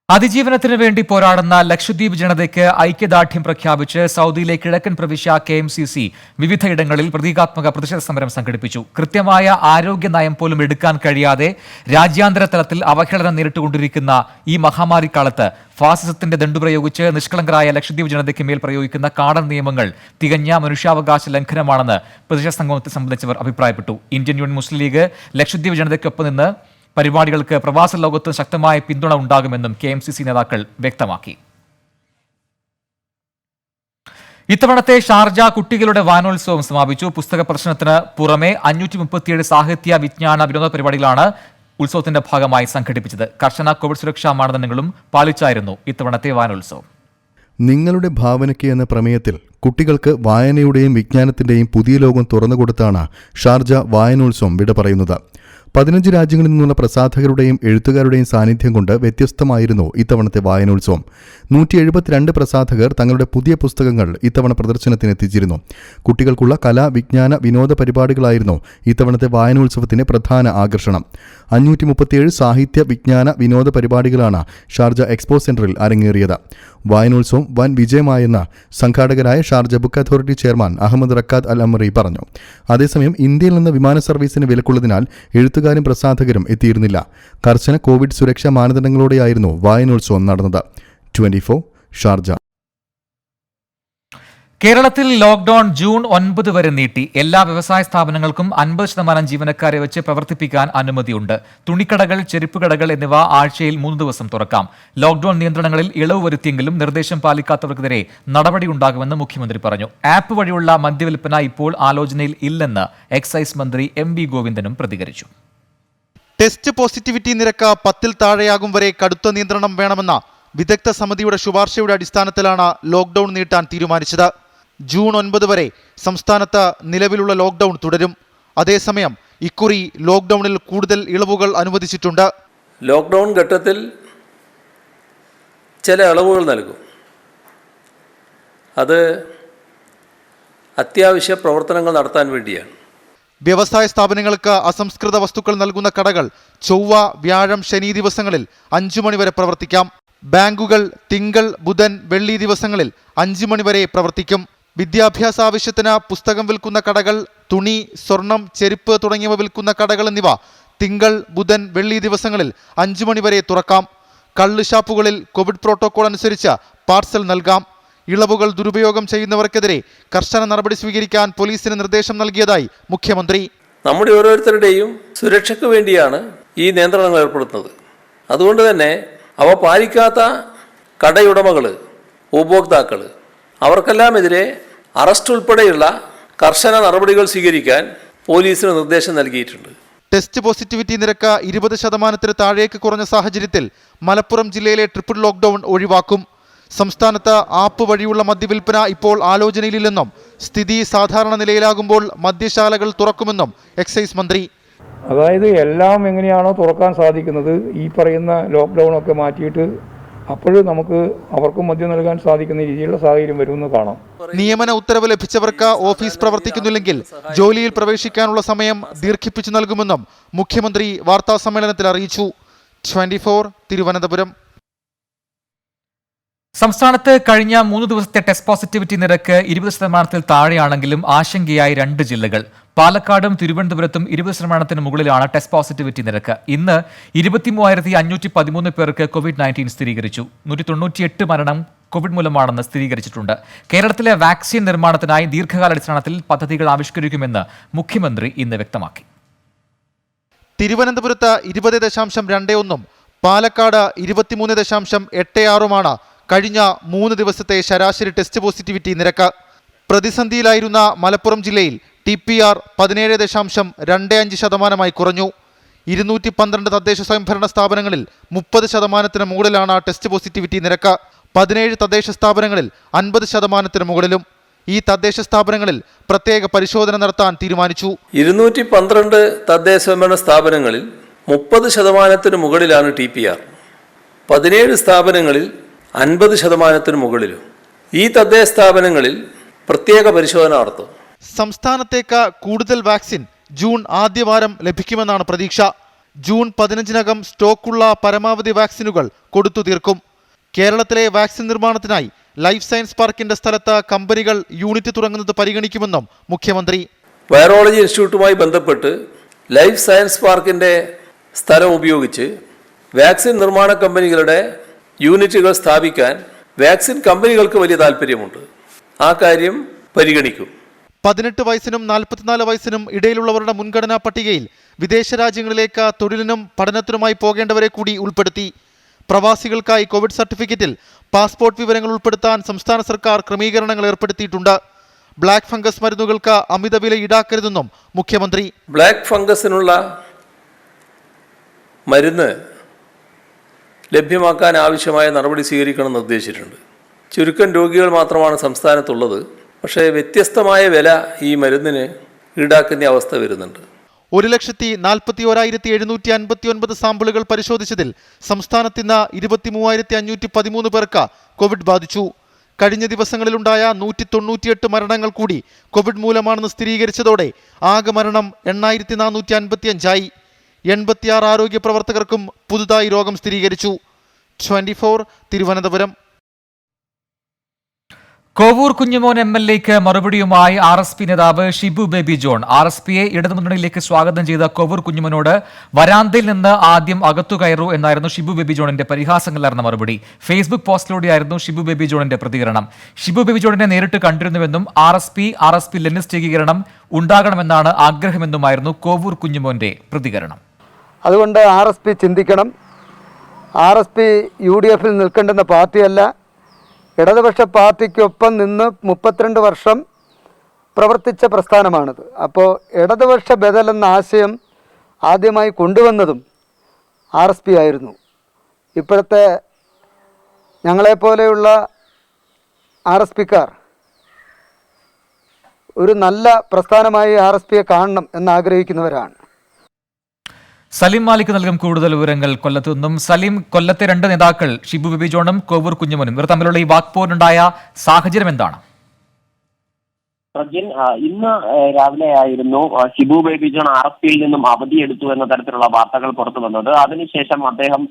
[SPEAKER 2] അതിജീവനത്തിന് വേണ്ടി പോരാടുന്ന ലക്ഷദ്വീപ് ജനതയ്ക്ക് ഐക്യദാർഢ്യം പ്രഖ്യാപിച്ച് സൗദിയിലെ കിഴക്കൻ പ്രവിശ്യ KMCC വിവിധയിടങ്ങളിൽ പ്രതീകാത്മക പ്രതിഷേധ സമരം സംഘടിപ്പിച്ചു. കൃത്യമായ ആരോഗ്യ നയം പോലും എടുക്കാൻ കഴിയാതെ രാജ്യാന്തര തലത്തിൽ അവഹേളനം നേരിട്ടുകൊണ്ടിരിക്കുന്ന ഈ മഹാമാരിക്കാലത്ത് ഫാസിസത്തിന്റെ ദണ്ഡുപ്രയോഗിച്ച് നിഷ്കളങ്കരായ ലക്ഷദ്വീപ് ജനതയ്ക്ക് മേൽ പ്രയോഗിക്കുന്ന കാടൻ നിയമങ്ങൾ തികഞ്ഞ മനുഷ്യാവകാശ ലംഘനമാണെന്ന് പ്രതിഷേധ സംഗമത്തെ സംബന്ധിച്ചവർ അഭിപ്രായപ്പെട്ടു. ഇന്ത്യൻ യൂണിയൻ മുസ്ലിം ലീഗ് ലക്ഷദ്വീപ് ജനതയ്ക്കൊപ്പം നിന്ന് പരിപാടികൾക്ക് പ്രവാസ ലോകത്ത് ശക്തമായ പിന്തുണ ഉണ്ടാകുമെന്നും KMCC നേതാക്കൾ വ്യക്തമാക്കി. ഇത്തവണത്തെ ഷാർജ കുട്ടികളുടെ വാനോത്സവം സമാപിച്ചു. പുസ്തക പ്രദർശനത്തിന് പുറമെ 537 സാഹിത്യ വിജ്ഞാന വിനോദ പരിപാടികളാണ് ഉത്സവത്തിന്റെ ഭാഗമായി സംഘടിപ്പിച്ചത്. കർശന കോവിഡ് സുരക്ഷാ മാനദണ്ഡങ്ങളും പാലിച്ചായിരുന്നു ഇത്തവണത്തെ വാനോത്സവം.
[SPEAKER 4] നിങ്ങളുടെ ഭാവനയ്ക്ക് എന്ന പ്രമേയത്തിൽ കുട്ടികൾക്ക് വായനയുടെയും വിജ്ഞാനത്തിന്റെയും പുതിയ ലോകം തുറന്നുകൊടുത്താണ് ഷാർജ വായനോത്സവം വിട പറയുന്നത്. 15 രാജ്യങ്ങളിൽ നിന്നുള്ള പ്രസാധകരുടെയും എഴുത്തുകാരുടെയും സാന്നിധ്യം കൊണ്ട് വ്യത്യസ്തമായിരുന്നു ഇത്തവണത്തെ വായനോത്സവം. 172 പ്രസാധകർ തങ്ങളുടെ പുതിയ പുസ്തകങ്ങൾ ഇത്തവണ പ്രദർശനത്തിനെത്തിച്ചിരുന്നു. കുട്ടികൾക്കുള്ള കലാ വിജ്ഞാന വിനോദ പരിപാടികളായിരുന്നു ഇത്തവണത്തെ വായനോത്സവത്തിന്റെ പ്രധാന ആകർഷണം. 537 സാഹിത്യ വിജ്ഞാന വിനോദ പരിപാടികളാണ് ഷാർജ എക്സ്പോ സെന്ററിൽ അരങ്ങേറിയത്. വായനോത്സവം വൻ വിജയമായെന്ന് സംഘാടകരായ Sharjah Book Authority chairman Ahmed Rakad Al Amiri പറഞ്ഞു. അതേസമയം ഇന്ത്യയിൽ നിന്ന് വിമാന സർവീസിന് വിലക്കുള്ളതിനാൽ എഴുത്തുകാരും പ്രസാധകരും എത്തിയിരുന്നില്ല. കർശന കോവിഡ് സുരക്ഷാ മാനദണ്ഡങ്ങളോടെയായിരുന്നു വായനോത്സവം നടന്നത്. 24 ഷാർജ.
[SPEAKER 2] കേരളത്തിൽ ലോക്ഡൌൺ ജൂൺ 9 വരെ നീട്ടി. എല്ലാ വ്യവസായ സ്ഥാപനങ്ങൾക്കും 50% ജീവനക്കാരെ വെച്ച് പ്രവർത്തിപ്പിക്കാൻ അനുമതിയുണ്ട്. തുണിക്കടകൾ, ചെരുപ്പുകടകൾ എന്നിവ ആഴ്ചയിൽ 3 ദിവസം തുറക്കാം. ലോക്ഡൌൺ നിയന്ത്രണങ്ങളിൽ ഇളവ് വരുത്തിയെങ്കിലും നിർദ്ദേശം പാലിക്കാത്തവർക്കെതിരെ നടപടിയുണ്ടാകുമെന്ന് മുഖ്യമന്ത്രി പറഞ്ഞു. ആപ്പ് വഴിയുള്ള മദ്യവിൽപ്പന ഇപ്പോൾ ആലോചനയിൽ ഇല്ലെന്ന് എക്സൈസ് മന്ത്രി MV ഗോവിന്ദനും പ്രതികരിച്ചു.
[SPEAKER 12] ടെസ്റ്റ് പോസിറ്റിവിറ്റി നിരക്ക് 10-ൽ താഴെയാകും വരെ കടുത്ത നിയന്ത്രണം വേണമെന്ന വിദഗ്ധ സമിതിയുടെ ശുപാർശയുടെ അടിസ്ഥാനത്തിലാണ് ലോക്ഡൌൺ നീട്ടാൻ തീരുമാനിച്ചത്. ജൂൺ 9 വരെ സംസ്ഥാനത്ത് നിലവിലുള്ള ലോക്ഡൌൺ തുടരും. അതേസമയം ഇക്കുറി ലോക്ഡൌണിൽ കൂടുതൽ ഇളവുകൾ അനുവദിച്ചിട്ടുണ്ട്.
[SPEAKER 13] ലോക്ഡൌൺ ഘട്ടത്തിൽ ചില ഇളവുകൾ നൽകും. അത് അത്യാവശ്യ പ്രവർത്തനങ്ങൾ നടത്താൻ വേണ്ടിയാണ്.
[SPEAKER 12] വ്യവസായ സ്ഥാപനങ്ങൾക്ക് അസംസ്കൃത വസ്തുക്കൾ നൽകുന്ന കടകൾ ചൊവ്വ, വ്യാഴം, ശനി ദിവസങ്ങളിൽ 5 മണി വരെ പ്രവർത്തിക്കാം. ബാങ്കുകൾ തിങ്കൾ, ബുധൻ, വെള്ളി ദിവസങ്ങളിൽ 5 മണി വരെ പ്രവർത്തിക്കും. വിദ്യാഭ്യാസ ആവശ്യത്തിന് പുസ്തകം വിൽക്കുന്ന കടകൾ തുണി, സ്വർണം, ചെരുപ്പ് തുടങ്ങിയവ വിൽക്കുന്ന കടകൾ എന്നിവ തിങ്കൾ, ബുധൻ, വെള്ളി ദിവസങ്ങളിൽ 5 മണി വരെ തുറക്കാം. കള്ള് ഷാപ്പുകളിൽ കോവിഡ് പ്രോട്ടോകോൾ അനുസരിച്ച് പാർസൽ നൽകാം. ഇളവുകൾ ദുരുപയോഗം ചെയ്യുന്നവർക്കെതിരെ കർശന നടപടി സ്വീകരിക്കാൻ പോലീസിന് നിർദ്ദേശം നൽകിയതായി മുഖ്യമന്ത്രി.
[SPEAKER 13] നമ്മുടെ ഓരോരുത്തരുടെയും സുരക്ഷയ്ക്ക് വേണ്ടിയാണ് ഈ നിയന്ത്രണങ്ങൾ ഏർപ്പെടുത്തുന്നത്. അതുകൊണ്ട് തന്നെ അവ പാലിക്കാത്ത കടയുടമകൾ, ഉപഭോക്താക്കൾ അവർക്കെല്ലാമെതിരെ അറസ്റ്റ് ഉൾപ്പെടെയുള്ള കർശന നടപടികൾ സ്വീകരിക്കാൻ പോലീസിന് നിർദ്ദേശം നൽകിയിട്ടുണ്ട്.
[SPEAKER 12] ടെസ്റ്റ് പോസിറ്റിവിറ്റി നിരക്ക് 20% താഴേക്ക് കുറഞ്ഞ സാഹചര്യത്തിൽ മലപ്പുറം ജില്ലയിലെ ട്രിപ്പിൾ ലോക്ക്ഡൌൺ ഒഴിവാക്കും. സംസ്ഥാനത്ത് ആപ്പ് വഴിയുള്ള മദ്യവിൽപ്പന ഇപ്പോൾ ആലോചനയിലില്ലെന്നും സ്ഥിതി സാധാരണ നിലയിലാകുമ്പോൾ മദ്യശാലകൾ തുറക്കുമെന്നും എക്സൈസ് മന്ത്രി.
[SPEAKER 14] അതായത് എല്ലാം എങ്ങനെയാണോ തുറക്കാൻ സാധിക്കുന്നത്, ഈ പറയുന്ന ലോക്ക്ഡൗൺ ഒക്കെ മാറ്റിയിട്ട് അപ്പോഴും നമുക്ക് അവർക്കും മദ്യം നൽകാൻ സാധിക്കുന്ന രീതിയിലുള്ള സാഹചര്യം വരുമെന്ന് കാണാം.
[SPEAKER 12] നിയമന ഉത്തരവ് ലഭിച്ചവർക്ക് ഓഫീസ് പ്രവർത്തിക്കുന്നില്ലെങ്കിൽ ജോലിയിൽ പ്രവേശിക്കാനുള്ള സമയം ദീർഘിപ്പിച്ചു നൽകുമെന്നും മുഖ്യമന്ത്രി വാർത്താസമ്മേളനത്തിൽ അറിയിച്ചു. 24 തിരുവനന്തപുരം.
[SPEAKER 2] സംസ്ഥാനത്ത് കഴിഞ്ഞ 3 ദിവസത്തെ ടെസ്റ്റ് പോസിറ്റിവിറ്റി നിരക്ക് 20% താഴെയാണെങ്കിലും ആശങ്കയായി 2 ജില്ലകൾ. പാലക്കാടും തിരുവനന്തപുരത്തും 20% മുകളിലാണ് ടെസ്റ്റ് പോസിറ്റിവിറ്റി നിരക്ക്. ഇന്ന് 23,513 പേർക്ക് COVID-19 സ്ഥിരീകരിച്ചു. 198 മരണം കോവിഡ് മൂലമാണെന്ന് സ്ഥിരീകരിച്ചിട്ടുണ്ട്. കേരളത്തിലെ വാക്സിൻ നിർമ്മാണത്തിനായി ദീർഘകാലാടിസ്ഥാനത്തിൽ പദ്ധതികൾ ആവിഷ്കരിക്കുമെന്ന് മുഖ്യമന്ത്രി ഇന്ന് വ്യക്തമാക്കി.
[SPEAKER 12] തിരുവനന്തപുരത്ത് 20.21 പാലക്കാട് 23.86 കഴിഞ്ഞ 3 ദിവസത്തെ ശരാശരി ടെസ്റ്റ് പോസിറ്റിവിറ്റി നിരക്ക്. പ്രതിസന്ധിയിലായിരുന്ന മലപ്പുറം ജില്ലയിൽ TPR 17.25% കുറഞ്ഞു. 212 തദ്ദേശ സ്വയംഭരണ സ്ഥാപനങ്ങളിൽ 30% മുകളിലാണ് ടെസ്റ്റ് പോസിറ്റിവിറ്റി നിരക്ക്. 17 തദ്ദേശ സ്ഥാപനങ്ങളിൽ 50% മുകളിലും. ഈ തദ്ദേശ സ്ഥാപനങ്ങളിൽ പ്രത്യേക പരിശോധന നടത്താൻ തീരുമാനിച്ചു.
[SPEAKER 13] 212 തദ്ദേശ സ്വയംഭരണ സ്ഥാപനങ്ങളിൽ 30% മുകളിലാണ് TPR. 17 സ്ഥാപനങ്ങളിൽ 50% മുകളിലും. ഈ തദ്ദേശ സ്ഥാപനങ്ങളിൽ പ്രത്യേക പരിശോധന നടത്തും.
[SPEAKER 12] സംസ്ഥാനത്തേക്ക് കൂടുതൽ വാക്സിൻ ജൂൺ ആദ്യവാരം ലഭിക്കുമെന്നാണ് പ്രതീക്ഷ. ജൂൺ 15-നകം സ്റ്റോക്കുള്ള പരമാവധി വാക്സിനുകൾ കൊടുത്തു തീർക്കും. കേരളത്തിലെ വാക്സിൻ നിർമ്മാണത്തിനായി ലൈഫ് സയൻസ് പാർക്കിന്റെ സ്ഥലത്ത് കമ്പനികൾ യൂണിറ്റ് തുടങ്ങുന്നത് പരിഗണിക്കുമെന്നും മുഖ്യമന്ത്രി.
[SPEAKER 13] വൈറോളജി ഇൻസ്റ്റിറ്റ്യൂട്ടുമായി ബന്ധപ്പെട്ട് ലൈഫ് സയൻസ് പാർക്കിന്റെ സ്ഥലം ഉപയോഗിച്ച് വാക്സിൻ നിർമ്മാണ കമ്പനികളുടെ യൂണിറ്റുകൾ സ്ഥാപിക്കാൻ വാക്സിൻ കമ്പനികൾക്ക് വലിയ താല്പര്യമുണ്ട്. ആ കാര്യം പരിഗണിക്കും.
[SPEAKER 12] 18 വയസ്സിനും 44 വയസ്സിനും ഇടയിലുള്ളവരുടെ മുൻഗണനാ പട്ടികയിൽ വിദേശ രാജ്യങ്ങളിലേക്ക് തൊഴിലിനും പഠനത്തിനുമായി പോകേണ്ടവരെ കൂടി ഉൾപ്പെടുത്തി. പ്രവാസികൾക്കായി കോവിഡ് സർട്ടിഫിക്കറ്റിൽ പാസ്പോർട്ട് വിവരങ്ങൾ ഉൾപ്പെടുത്താൻ സംസ്ഥാന സർക്കാർ ക്രമീകരണങ്ങൾ ഏർപ്പെടുത്തിയിട്ടുണ്ട്. ബ്ലാക്ക് ഫംഗസ് മരുന്നുകൾക്ക് അമിത വില ഈടാക്കരുതെന്നും മുഖ്യമന്ത്രി.
[SPEAKER 13] ബ്ലാക്ക് ഫംഗസിനുള്ള മരുന്ന് ലഭ്യമാക്കാൻ ആവശ്യമായ നടപടി സ്വീകരിക്കണമെന്ന് നിർദ്ദേശിച്ചിട്ടുണ്ട്. ചുരുക്കം രോഗികൾ മാത്രമാണ് സംസ്ഥാനത്തുള്ളത്. പക്ഷേ വ്യത്യസ്തമായ വില ഈ മരുന്നിന് ഈടാക്കുന്ന അവസ്ഥ വരുന്നുണ്ട്.
[SPEAKER 12] 1,41,759 സാമ്പിളുകൾ പരിശോധിച്ചതിൽ സംസ്ഥാനത്ത് ഇന്ന് 23,513 പേർക്ക് കോവിഡ് ബാധിച്ചു. കഴിഞ്ഞ ദിവസങ്ങളിലുണ്ടായ 198 മരണങ്ങൾ കൂടി കോവിഡ് മൂലമാണെന്ന് സ്ഥിരീകരിച്ചതോടെ ആകെ മരണം 8,455 86 ആരോഗ്യ പ്രവർത്തകർക്കും പുതുതായി രോഗം സ്ഥിരീകരിച്ചു. 24 തിരുവനന്തപുരം.
[SPEAKER 2] കോവൂർ കുഞ്ഞുമോൻ MLAക്ക് മറുപടിയുമായി RSP നേതാവ് ഷിബു ബേബി ജോൺ. RSPയെ ഇടതുമുന്നണിയിലേക്ക് സ്വാഗതം ചെയ്ത കോവൂർ കുഞ്ഞുമോനോട് വരാന്തയിൽ നിന്ന് ആദ്യം അകത്തു കയറൂ എന്നായിരുന്നു ഷിബു ബേബി ജോണിന്റെ പരിഹാസങ്ങളിലാർന്ന മറുപടി. ഫേസ്ബുക്ക് പോസ്റ്റിലൂടെയായിരുന്നു ഷിബു ബേബി ജോണിന്റെ പ്രതികരണം. ഷിബു ബേബി ജോണിനെ നേരിട്ട് കണ്ടിരുന്നുവെന്നും RSP ലെനിസ്റ്റ് ഏകീകരണം ഉണ്ടാകണമെന്നാണ് ആഗ്രഹമെന്നുമായിരുന്നു കോവൂർ കുഞ്ഞുമോന്റെ പ്രതികരണം.
[SPEAKER 15] അതുകൊണ്ട് RSP ചിന്തിക്കണം. RSP UDFിൽ നിൽക്കേണ്ടുന്ന പാർട്ടിയല്ല. ഇടതുപക്ഷ പാർട്ടിക്കൊപ്പം നിന്ന് 32 വർഷം പ്രവർത്തിച്ച പ്രസ്ഥാനമാണിത്. അപ്പോൾ ഇടതുപക്ഷ ബദൽ എന്ന ആശയം ആദ്യമായി കൊണ്ടുവന്നതും RSP ആയിരുന്നു. ഇപ്പോഴത്തെ ഞങ്ങളെപ്പോലെയുള്ള RSPക്കാർ ഒരു നല്ല പ്രസ്ഥാനമായി RSPയെ കാണണം എന്നാഗ്രഹിക്കുന്നവരാണ്.
[SPEAKER 2] സലിം മാലിക് നൽകും കൂടുതൽ വിവരങ്ങൾ കൊല്ലത്തു നിന്നും. സലിം, കൊല്ലത്തെ 2 നേതാക്കൾ ഷിബു ബേബി ജോണും കോവൂർ കുഞ്ഞുമോനും ഇവർ തമ്മിലുള്ള ഈ വാക്പോരിനുണ്ടായ സാഹചര്യം എന്താണ്?
[SPEAKER 16] പ്രജിൻ, ഇന്ന് രാവിലെ ആയിരുന്നു ഷിബു ബേബി ജോൺ RSPയിൽ നിന്നും അവധിയെടുത്തു എന്ന തരത്തിലുള്ള വാർത്തകൾ പുറത്തു വന്നത്. അതിനുശേഷം അദ്ദേഹം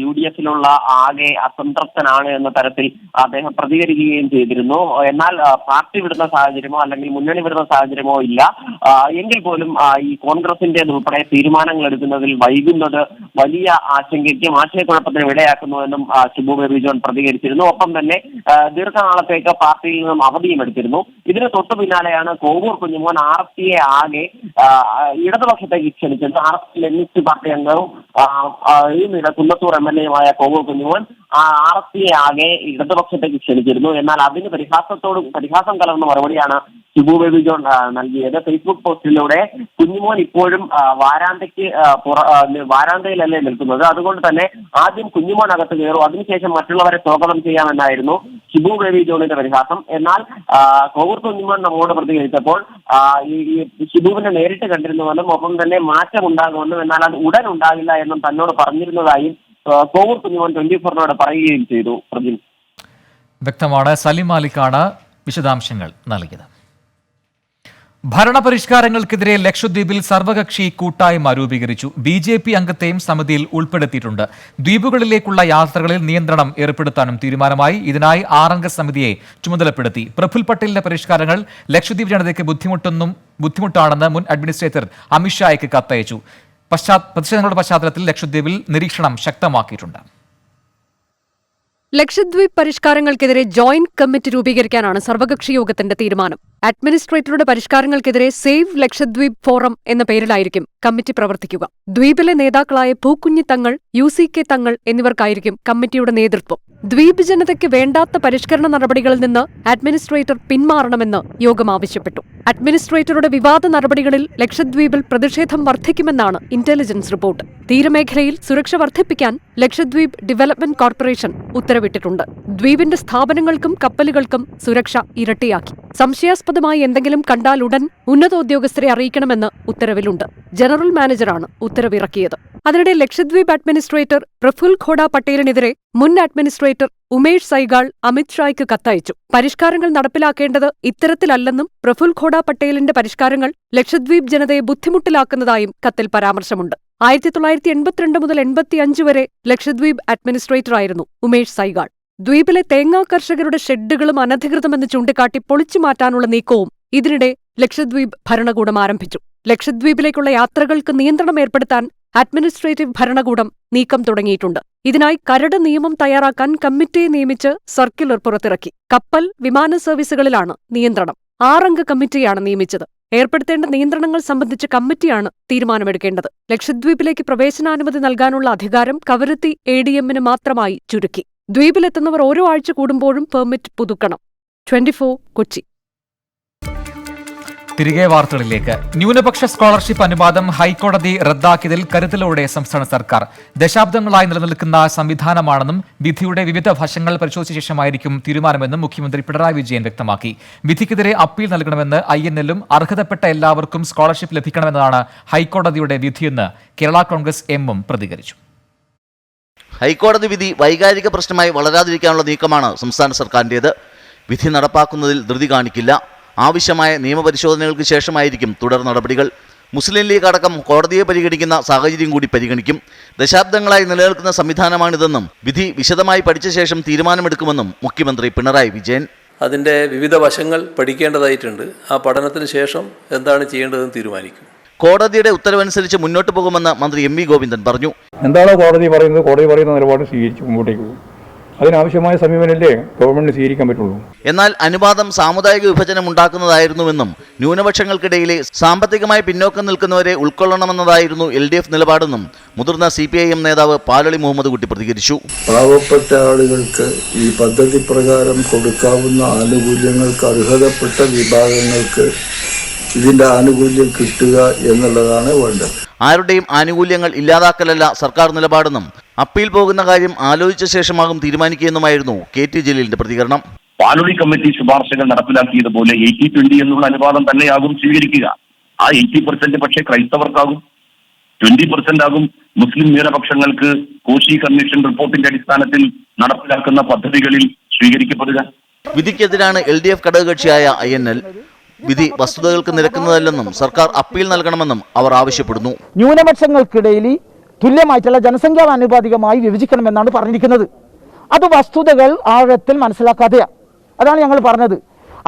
[SPEAKER 16] UDFിലുള്ള ആകെ അസംതൃപ്തനാണ് എന്ന തരത്തിൽ അദ്ദേഹം പ്രതികരിക്കുകയും ചെയ്തിരുന്നു. എന്നാൽ പാർട്ടി വിടുന്ന സാഹചര്യമോ അല്ലെങ്കിൽ മുന്നണി വിടുന്ന സാഹചര്യമോ ഇല്ല. എങ്കിൽ പോലും ഈ കോൺഗ്രസിന്റെ ഉൾപ്പെടെ തീരുമാനങ്ങൾ എടുക്കുന്നതിൽ വൈകുന്നത് വലിയ ആശങ്കയ്ക്കും ആശയക്കുഴപ്പത്തിനും ഇടയാക്കുന്നുവെന്നും ഷിബു ബേബി ജോൺ പ്രതികരിച്ചിരുന്നു. ഒപ്പം തന്നെ ദീർഘനാളത്തേക്ക് പാർട്ടിയിൽ നിന്നും അവധിയും എടുത്തിരുന്നു. ഇതിന് തൊട്ടു പിന്നാലെയാണ് കോവൂർ കുഞ്ഞുമോൻ RSPയെ ആകെ ഇടതുപക്ഷത്തേക്ക് ക്ഷണിച്ചത്. RSP ലെനിസ്റ്റ് പാർട്ടി അംഗവും കുന്നത്തൂർ MLAയുമായ കോവൂർ കുഞ്ഞുമോൻ RSPയെ ആകെ ഇടതുപക്ഷത്തേക്ക് ക്ഷണിച്ചിരുന്നു. എന്നാൽ അതിന് പരിഹാസം കലർന്ന മറുപടിയാണ് ഷിബു ബേബി ജോൺ നൽകിയത്. ഫേസ്ബുക്ക് പോസ്റ്റിലൂടെ കുഞ്ഞുമോൻ ഇപ്പോഴും വാരാന്തയിലല്ലേ നിൽക്കുന്നത്, അതുകൊണ്ട് തന്നെ ആദ്യം കുഞ്ഞുമോൻ അകത്ത് കയറും, അതിനുശേഷം മറ്റുള്ളവരെ സ്വാഗതം ചെയ്യാമെന്നായിരുന്നു ഷിബു ബേബി ജോണിന്റെ പരിഹാസം. എന്നാൽ കോവൂർ കുഞ്ഞുമോൻ നമ്മോട് പ്രതികരിച്ചപ്പോൾ ഈ ഷിബുവിനെ നേരിട്ട് കണ്ടിരുന്നുവെന്നും ഒപ്പം തന്നെ മാറ്റം ഉണ്ടാകുമെന്നും എന്നാൽ അത് ഉടൻ ഉണ്ടാകില്ല എന്നും തന്നോട് പറഞ്ഞിരുന്നതായും കോവൂർ കുഞ്ഞുമോൻ 24-നോട് പറയുകയും ചെയ്തു. പ്രജിൻ,
[SPEAKER 2] വ്യക്തമാണ്. സലിം മാലിക്കാണ് വിശദാംശങ്ങൾ നൽകിയത്. ഭരണപരിഷ്കാരങ്ങൾക്കെതിരെ ലക്ഷദ്വീപിൽ സർവകക്ഷി കൂട്ടായ്മ രൂപീകരിച്ചു. BJP അംഗത്തെയും സമിതിയിൽ ഉൾപ്പെടുത്തിയിട്ടുണ്ട്. ദ്വീപുകളിലേക്കുള്ള യാത്രകളിൽ നിയന്ത്രണം ഏർപ്പെടുത്താനും തീരുമാനമായി. ഇതിനായി 6-അംഗ സമിതിയെ ചുമതലപ്പെടുത്തി. പ്രഫുൽ പട്ടേലിന്റെ പരിഷ്കാരങ്ങൾ ലക്ഷദ്വീപ് ജനതയ്ക്ക് ബുദ്ധിമുട്ടാണെന്ന് മുൻ അഡ്മിനിസ്ട്രേറ്റർ അമിത്ഷായ്ക്ക് കത്തയച്ചു. പ്രതിഷേധങ്ങളുടെ പശ്ചാത്തലത്തിൽ ലക്ഷദ്വീപിൽ നിരീക്ഷണം ശക്തമാക്കിയിട്ടുണ്ട്.
[SPEAKER 17] ലക്ഷദ്വീപ് പരിഷ്കാരങ്ങൾക്കെതിരെ ജോയിന്റ് കമ്മിറ്റി രൂപീകരിക്കാനാണ് സർവകക്ഷി യോഗത്തിന്റെ തീരുമാനം. അഡ്മിനിസ്ട്രേറ്ററുടെ പരിഷ്കാരങ്ങൾക്കെതിരെ സേവ് ലക്ഷദ്വീപ് ഫോറം എന്ന പേരിലായിരിക്കും കമ്മിറ്റി പ്രവർത്തിക്കുക. ദ്വീപിലെ നേതാക്കളായ പൂക്കുഞ്ഞി തങ്ങൾ, UCK തങ്ങൾ എന്നിവർക്കായിരിക്കും കമ്മിറ്റിയുടെ നേതൃത്വം. ദ്വീപ് ജനതയ്ക്ക് വേണ്ടാത്ത പരിഷ്കരണ നടപടികളിൽ നിന്ന് അഡ്മിനിസ്ട്രേറ്റർ പിന്മാറണമെന്ന് യോഗം ആവശ്യപ്പെട്ടു. അഡ്മിനിസ്ട്രേറ്ററുടെ വിവാദ നടപടികളിൽ ലക്ഷദ്വീപിൽ പ്രതിഷേധം വർദ്ധിക്കുമെന്നാണ് ഇന്റലിജൻസ് റിപ്പോർട്ട്. തീരമേഖലയിൽ സുരക്ഷ വർദ്ധിപ്പിക്കാൻ ലക്ഷദ്വീപ് ഡെവലപ്മെന്റ് കോർപ്പറേഷൻ ഉത്തരവിട്ടിട്ടുണ്ട്. ദ്വീപിന്റെ സ്ഥാപനങ്ങൾക്കും കപ്പലുകൾക്കും സുരക്ഷ ഇരട്ടിയാക്കി. സംശയാസ്പദമായി എന്തെങ്കിലും കണ്ടാൽ ഉടൻ ഉന്നതോദ്യോഗസ്ഥരെ അറിയിക്കണമെന്ന് ഉത്തരവിലുണ്ട്. ജനറൽ മാനേജറാണ് ഉത്തരവിറക്കിയത്. അതിനിടെ ലക്ഷദ്വീപ് അഡ്മിനിസ്ട്രേറ്റർ പ്രഫുൽ ഖോഡ പട്ടേലിനെതിരെ മുൻ അഡ്മിനിസ്ട്രേറ്റർ ഉമേഷ് സൈഗാൾ അമിത്ഷായ്ക്ക് കത്തയച്ചു. പരിഷ്കാരങ്ങൾ നടപ്പിലാക്കേണ്ടത് ഇത്തരത്തിലല്ലെന്നും പ്രഫുൽ ഖോഡ പട്ടേലിന്റെ പരിഷ്കാരങ്ങൾ ലക്ഷദ്വീപ് ജനതയെ ബുദ്ധിമുട്ടിലാക്കുന്നതായും കത്തിൽ പരാമർശമുണ്ട്. 1982 മുതൽ 85 വരെ ലക്ഷദ്വീപ് അഡ്മിനിസ്ട്രേറ്ററായിരുന്നു ഉമേഷ് സൈഗാൾ. ദ്വീപിലെ തേങ്ങാ കർഷകരുടെ ഷെഡുകളും അനധികൃതമെന്ന് ചൂണ്ടിക്കാട്ടി പൊളിച്ചു മാറ്റാനുള്ള നീക്കവും ഇതിനിടെ ലക്ഷദ്വീപ് ഭരണകൂടം ആരംഭിച്ചു. ലക്ഷദ്വീപിലേക്കുള്ള യാത്രകൾക്ക് നിയന്ത്രണം ഏർപ്പെടുത്താൻ അഡ്മിനിസ്ട്രേറ്റീവ് ഭരണകൂടം നീക്കം തുടങ്ങിയിട്ടുണ്ട്. ഇതിനായി കരട് നിയമം തയ്യാറാക്കാൻ കമ്മിറ്റിയെ നിയമിച്ച് സർക്കുലർ പുറത്തിറക്കി. കപ്പൽ, വിമാന സർവീസുകളിലാണ് നിയന്ത്രണം. 6-അംഗ കമ്മിറ്റിയാണ് നിയമിച്ചത്. ഏർപ്പെടുത്തേണ്ട നിയന്ത്രണങ്ങൾ സംബന്ധിച്ച് കമ്മിറ്റിയാണ് തീരുമാനമെടുക്കേണ്ടത്. ലക്ഷദ്വീപിലേക്ക് പ്രവേശനാനുമതി നൽകാനുള്ള അധികാരം കവരത്തി ADM-ന് മാത്രമായി ചുരുക്കി. ദ്വീപിലെത്തുന്നവർ ഓരോ ആഴ്ച കൂടുമ്പോഴും പെർമിറ്റ് പുതുക്കണം. 24 കൊച്ചി.
[SPEAKER 2] തിരികെ വാർത്തകളിലേക്ക്. ന്യൂനപക്ഷ സ്കോളർഷിപ്പ് അനുവാദം ഹൈക്കോടതി റദ്ദാക്കിയതിൽ കരുതലോടെ സംസ്ഥാന സർക്കാർ. ദശാബ്ദങ്ങളായി നിലനിൽക്കുന്ന സംവിധാനമാണെന്നും വിധിയുടെ വിവിധ വശങ്ങൾ പരിശോധിച്ച ശേഷമായിരിക്കും തീരുമാനമെന്നും മുഖ്യമന്ത്രി പിണറായി വിജയൻ വ്യക്തമാക്കി. വിധിക്കെതിരെ അപ്പീൽ നൽകണമെന്ന് INL-ഉം അർഹതപ്പെട്ട എല്ലാവർക്കും സ്കോളർഷിപ്പ് ലഭിക്കണമെന്നതാണ് ഹൈക്കോടതിയുടെ വിധിയെന്ന് കേരള കോൺഗ്രസ് M-ഉം പ്രതികരിച്ചു.
[SPEAKER 18] ഹൈക്കോടതി വിധി വൈകാരിക പ്രശ്നമായി വളരാതിരിക്കാനുള്ള നീക്കമാണ് സംസ്ഥാന സർക്കാരിൻ്റേത്. വിധി നടപ്പാക്കുന്നതിൽ ധൃതി കാണിക്കില്ല. ആവശ്യമായ നിയമപരിശോധനകൾക്ക് ശേഷമായിരിക്കും തുടർ നടപടികൾ. മുസ്ലിം ലീഗ് അടക്കം കോടതിയെ പരിഗണിക്കുന്ന സാഹചര്യം കൂടി പരിഗണിക്കും. ദശാബ്ദങ്ങളായി നിലനിൽക്കുന്ന സംവിധാനമാണിതെന്നും വിധി വിശദമായി പഠിച്ച ശേഷം തീരുമാനമെടുക്കുമെന്നും മുഖ്യമന്ത്രി പിണറായി വിജയൻ.
[SPEAKER 13] അതിൻ്റെ വിവിധ വശങ്ങൾ പഠിക്കേണ്ടതായിട്ടുണ്ട്. ആ പഠനത്തിന് ശേഷം എന്താണ് ചെയ്യേണ്ടതെന്ന് തീരുമാനിക്കും.
[SPEAKER 18] കോടതിയുടെ ഉത്തരവനുസരിച്ച് മുന്നോട്ട് പോകുമെന്ന് മന്ത്രി MV ഗോവിന്ദൻ പറഞ്ഞു.
[SPEAKER 14] എന്താണോ കോടതി പറയുന്നത്, കോടതി പറയുന്ന നിലപാട് സ്വീകരിച്ച് മുമ്പോട്ടേക്ക് പോകും. അതിനാവശ്യമായ സമീപനല്ലേ ഗവൺമെന്റിന് സ്വീകരിക്കാൻ പറ്റുള്ളൂ.
[SPEAKER 18] എന്നാൽ അനുവാദം സാമുദായിക വിഭജനം ഉണ്ടാക്കുന്നതായിരുന്നുവെന്നും ന്യൂനപക്ഷങ്ങൾക്കിടയിലെ സാമ്പത്തികമായി പിന്നോക്കം നിൽക്കുന്നവരെ ഉൾക്കൊള്ളണമെന്നതായിരുന്നു LDF നിലപാടെന്നും മുതിർന്ന CPIM നേതാവ് പാലളി മുഹമ്മദ് കുട്ടി പ്രതികരിച്ചു.
[SPEAKER 19] പാവപ്പെട്ട ആളുകൾക്ക് ഈ പദ്ധതി പ്രകാരം കൊടുക്കാവുന്ന ആനുകൂല്യങ്ങൾക്ക് അർഹതപ്പെട്ട വിഭാഗങ്ങൾക്ക് ഇതിന്റെ ആനുകൂല്യം കിട്ടുക എന്നുള്ളതാണ് വേണ്ടത്.
[SPEAKER 18] ആരുടെയും ആനുകൂല്യങ്ങൾ ഇല്ലാതാക്കലല്ല സർക്കാർ നിലപാടെന്നും അപ്പീൽ പോകുന്ന കാര്യം ആലോചിച്ച ശേഷമാകും തീരുമാനിക്കുകയെന്നുമായിരുന്നു KT ജലീലിന്റെ പ്രതികരണം.
[SPEAKER 20] പാലൊളി കമ്മിറ്റി ശുപാർശകൾ നടപ്പിലാക്കിയതുപോലെ 80-20 എന്നുള്ള അനുവാദം തന്നെയാകും സ്വീകരിക്കുക. ആ 80% പക്ഷേ ക്രൈസ്തവർക്കാകും, 20% ആകും മുസ്ലിം ന്യൂനപക്ഷങ്ങൾക്ക് കോശി കമ്മീഷൻ റിപ്പോർട്ടിന്റെ അടിസ്ഥാനത്തിൽ നടപ്പിലാക്കുന്ന പദ്ധതികളിൽ സ്വീകരിക്കപ്പെടുക.
[SPEAKER 18] വിധിക്കെതിരാണ് LDF ഘടകകക്ഷിയായ INL. വിധി വസ്തുതകൾക്ക് നിരക്കുന്നതല്ലെന്നും സർക്കാർ അപ്പീൽ നൽകണമെന്നും അവർ ആവശ്യപ്പെടുന്നു.
[SPEAKER 21] ന്യൂനപക്ഷങ്ങൾക്കിടയിൽ തുല്യമായിട്ടുള്ള ജനസംഖ്യാ ആനുപാതികമായി വിഭജിക്കണമെന്നാണ് പറഞ്ഞിരിക്കുന്നത്. അത് വസ്തുതകൾ ആഴത്തിൽ മനസ്സിലാക്കാതെയാണ്. അതാണ് ഞങ്ങൾ പറഞ്ഞത്.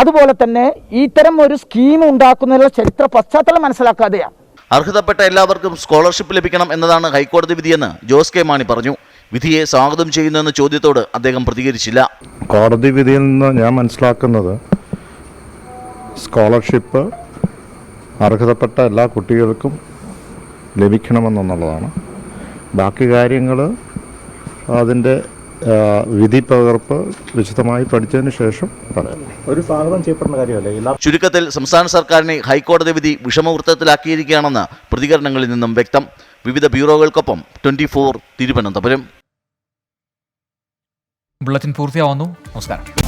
[SPEAKER 21] അതുപോലെ തന്നെ ഇത്തരം ഒരു സ്കീം ഉണ്ടാക്കുന്നതിനുള്ള ചരിത്ര പശ്ചാത്തലം മനസ്സിലാക്കാതെയാണ്.
[SPEAKER 18] അർഹതപ്പെട്ട എല്ലാവർക്കും സ്കോളർഷിപ്പ് ലഭിക്കണം എന്നതാണ് ഹൈക്കോടതി വിധിയെന്ന് ജോസ് കെ മാണി പറഞ്ഞു. വിധിയെ സ്വാഗതം ചെയ്യുന്നുവെന്ന ചോദ്യത്തോട് അദ്ദേഹം പ്രതികരിച്ചില്ല.
[SPEAKER 22] കോടതി വിധിയിൽ നിന്ന് ഞാൻ മനസ്സിലാക്കുന്നത് സ്കോളർഷിപ്പ് അർഹതപ്പെട്ട എല്ലാ കുട്ടികൾക്കും ലഭിക്കണമെന്നുള്ളതാണ്. ബാക്കി കാര്യങ്ങൾ അതിൻ്റെ വിധി പകർപ്പ് വിശദമായി പഠിച്ചതിന് ശേഷം പറയാം.
[SPEAKER 8] ഒരു സ്വാഗതം ചെയ്യപ്പെടുന്ന കാര്യമല്ലേ.
[SPEAKER 18] ചുരുക്കത്തിൽ സംസ്ഥാന സർക്കാരിനെ ഹൈക്കോടതി വിധി വിഷമവൃത്തത്തിലാക്കിയിരിക്കുകയാണെന്ന് പ്രതികരണങ്ങളിൽ നിന്നും വ്യക്തം. വിവിധ ബ്യൂറോകൾക്കൊപ്പം 24 തിരുവനന്തപുരം.
[SPEAKER 2] ബുള്ളറ്റിൻ പൂർത്തിയാവുന്നു. നമസ്കാരം.